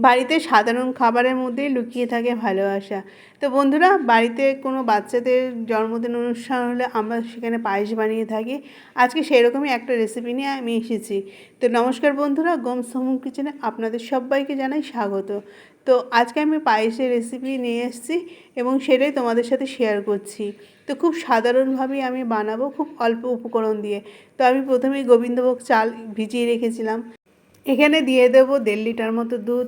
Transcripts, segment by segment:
বাড়িতে সাধারণ খাবারের মধ্যেই লুকিয়ে থাকে ভালোবাসা। তো বন্ধুরা, বাড়িতে কোনো বাচ্চাদের জন্মদিন অনুষ্ঠান হলে আমরা সেখানে পায়েস বানিয়ে থাকি। আজকে সেরকমই একটা রেসিপি নিয়ে আমি এসেছি। তো নমস্কার বন্ধুরা, গোমস হোম কিচেনে আপনাদের সবাইকে জানাই স্বাগত। তো আজকে আমি পায়েসের রেসিপি নিয়ে এসেছি এবং সেটাই তোমাদের সাথে শেয়ার করছি। তো খুব সাধারণভাবেই আমি বানাবো, খুব অল্প উপকরণ দিয়ে। তো আমি প্রথমেই গোবিন্দভোগ চাল ভিজিয়ে রেখেছিলাম। এখানে দিয়ে দেবো 1.5 লিটার মতো দুধ।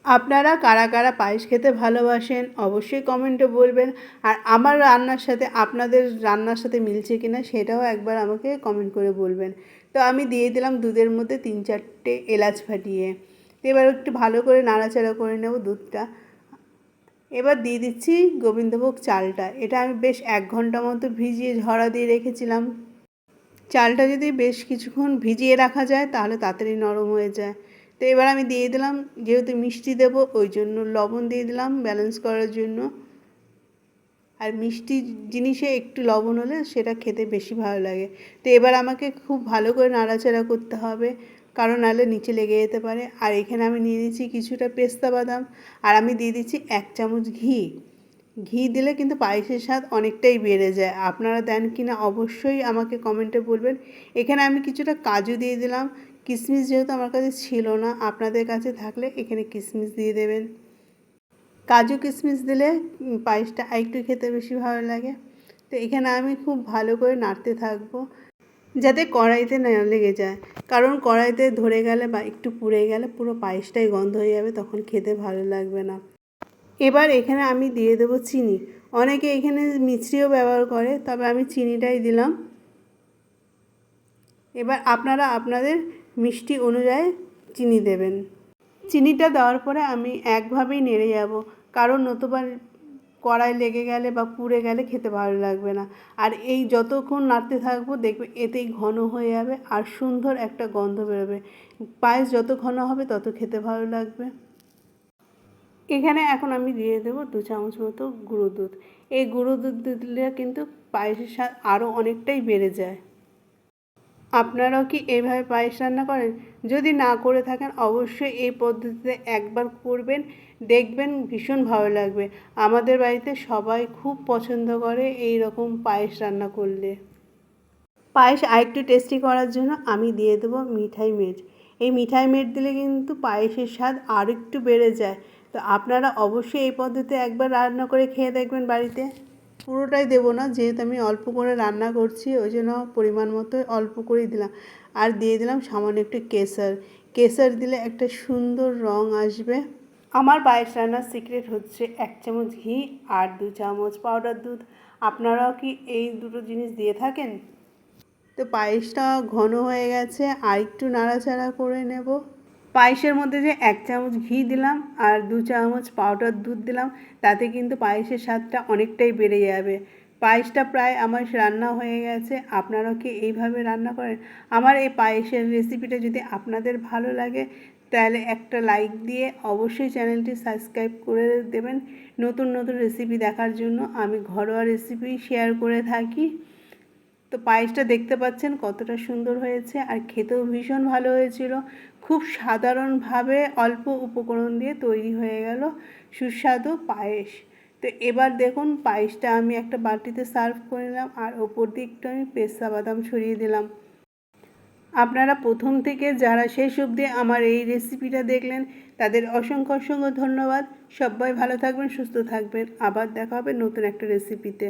আপনারা কারা কারা পায়েস খেতে ভালোবাসেন অবশ্যই কমেন্টে বলবেন। আর আমার রান্নার সাথে আপনাদের রান্নার সাথে মিলছে কিনা সেটাও একবার আমাকে কমেন্ট করে বলবেন। তো আমি দিয়ে দিলাম দুধের মধ্যে 3-4টে এলাচ ফাটিয়ে। তো এবার একটু ভালো করে নাড়াচাড়া করে নেব দুধটা। এবার দিয়ে দিচ্ছি গোবিন্দভোগ চালটা। এটা আমি বেশ 1 ঘন্টা মতো ভিজিয়ে ঝরা দিয়ে রেখেছিলাম। চালটা যদি বেশ কিছুক্ষণ ভিজিয়ে রাখা যায় তাহলে তাড়াতাড়ি নরম হয়ে যায়। তো এবার আমি দিয়ে দিলাম, যেহেতু মিষ্টি দেবো ওই জন্য লবণ দিয়ে দিলাম ব্যালেন্স করার জন্য। আর মিষ্টি জিনিসে একটু লবণ হলে সেটা খেতে বেশি ভালো লাগে। তো এবার আমাকে খুব ভালো করে নাড়াচাড়া করতে হবে, কারণ নাহলে নিচে লেগে যেতে পারে। আর এখানে আমি নিয়ে দিচ্ছি কিছুটা পেস্তা বাদাম, আর আমি দিয়ে দিচ্ছি 1 চামচ ঘি। ঘি দিলে কিন্তু পায়েসের স্বাদ অনেকটাই বেড়ে যায়। আপনারা দেন কি না অবশ্যই আমাকে কমেন্টে বলবেন। এখানে আমি কিছুটা কাজু দিয়ে দিলাম। কিশমিশ যেহেতু আমার কাছে ছিল না, আপনাদের কাছে থাকলে এখানে কিশমিশ দিয়ে দেবেন। কাজু কিশমিশ দিলে পায়েসটা আরেকটু খেতে বেশি ভালো লাগে। তো এখানে আমি খুব ভালো করে নাড়তে থাকবো যাতে কড়াইতে না লেগে যায়, কারণ কড়াইতে ধরে গেলে বা একটু পুড়ে গেলে পুরো পায়েসটাই গন্ধ হয়ে যাবে, তখন খেতে ভালো লাগবে না। এবার এখানে আমি দিয়ে দেবো চিনি। অনেকে এখানে মিছরিও ব্যবহার করে, তবে আমি চিনিটাই দিলাম। এবার আপনারা আপনাদের মিষ্টি অনুযায়ী চিনি দেবেন। চিনিটা দেওয়ার পরে আমি একভাবেই নেড়ে যাব, কারণ নতুবা কড়াই লেগে গেলে বা পুড়ে গেলে খেতে ভালো লাগবে না। আর এই যতক্ষণ নাড়তে থাকবো দেখবে এতেই ঘন হয়ে যাবে আর সুন্দর একটা গন্ধ বেরোবে। পায়েস যত ঘন হবে তত খেতে ভালো লাগবে। এখানে এখন আমি দিয়ে দেবো 2 চামচ মতো গুঁড়ো দুধ। এই গুঁড়ো দুধ দিলে কিন্তু পায়েসের স্বাদ আরও অনেকটাই বেড়ে যায়। আপনারাও কি এইভাবে পায়েস রান্না করেন? যদি না করে থাকেন অবশ্যই এই পদ্ধতিতে একবার করবেন, দেখবেন ভীষণ ভালো লাগবে। আমাদের বাড়িতে সবাই খুব পছন্দ করে এই রকম পায়েস রান্না করলে। পায়েস আরেকটু টেস্টি করার জন্য আমি দিয়ে দেবো মিঠাই মেড। এই মিঠাই মেড দিলে কিন্তু পায়েসের স্বাদ আরও একটু বেড়ে যায়। তো আপনারা অবশ্যই এই পদ্ধতিতে একবার রান্না করে খেয়ে দেখবেন বাড়িতে। পুরোটাই দেবো না, যেহেতু আমি অল্প করে রান্না করছি ওই জন্য পরিমাণ মতো অল্প করেই দিলাম। আর দিয়ে দিলাম সামান্য একটু কেশর। কেশর দিলে একটা সুন্দর রং আসবে। আমার পায়েস রান্নার সিক্রেট হচ্ছে 1 চামচ ঘি আর 2 চামচ পাউডার দুধ। আপনারাও কি এই দুটো জিনিস দিয়ে থাকেন? তো পায়েসটা ঘন হয়ে গেছে, আর একটু নাড়াচাড়া করে নেব। পায়েসের মধ্যে যে 1 চামচ ঘি দিলাম আর 2 চামচ পাউডার দুধ দিলাম, তাতে কিন্তু পায়েসের স্বাদটা অনেকটাই বেড়ে যাবে। পায়েসটা প্রায় আমার রান্না হয়ে গেছে। আপনারাও কি এইভাবে রান্না করেন? আমার এই পায়েসের রেসিপিটা যদি আপনাদের ভালো লাগে তাহলে একটা লাইক দিয়ে অবশ্যই চ্যানেলটি সাবস্ক্রাইব করে দেবেন। নতুন নতুন রেসিপি দেখার জন্য আমি ঘরোয়া রেসিপি শেয়ার করে থাকি। তো পায়েসটা দেখতে পাচ্ছেন কতটা সুন্দর হয়েছে, আর খেতেও ভীষণ ভালো হয়েছিল। খুব সাধারণভাবে অল্প উপকরণ দিয়ে তৈরি হয়ে গেল সুস্বাদু পায়েস। তো এবার দেখুন পায়েসটা আমি একটা বাটিতে সার্ভ করে নিলাম, আর ওপর দিয়ে একটু আমি পেস্তা বাদাম ছড়িয়ে দিলাম। আপনারা প্রথম থেকে যারা শেষ অবধি আমার এই রেসিপিটা দেখলেন তাদের অসংখ্য অসংখ্য ধন্যবাদ। সবাই ভালো থাকবেন, সুস্থ থাকবেন। আবার দেখা হবে নতুন একটা রেসিপিতে।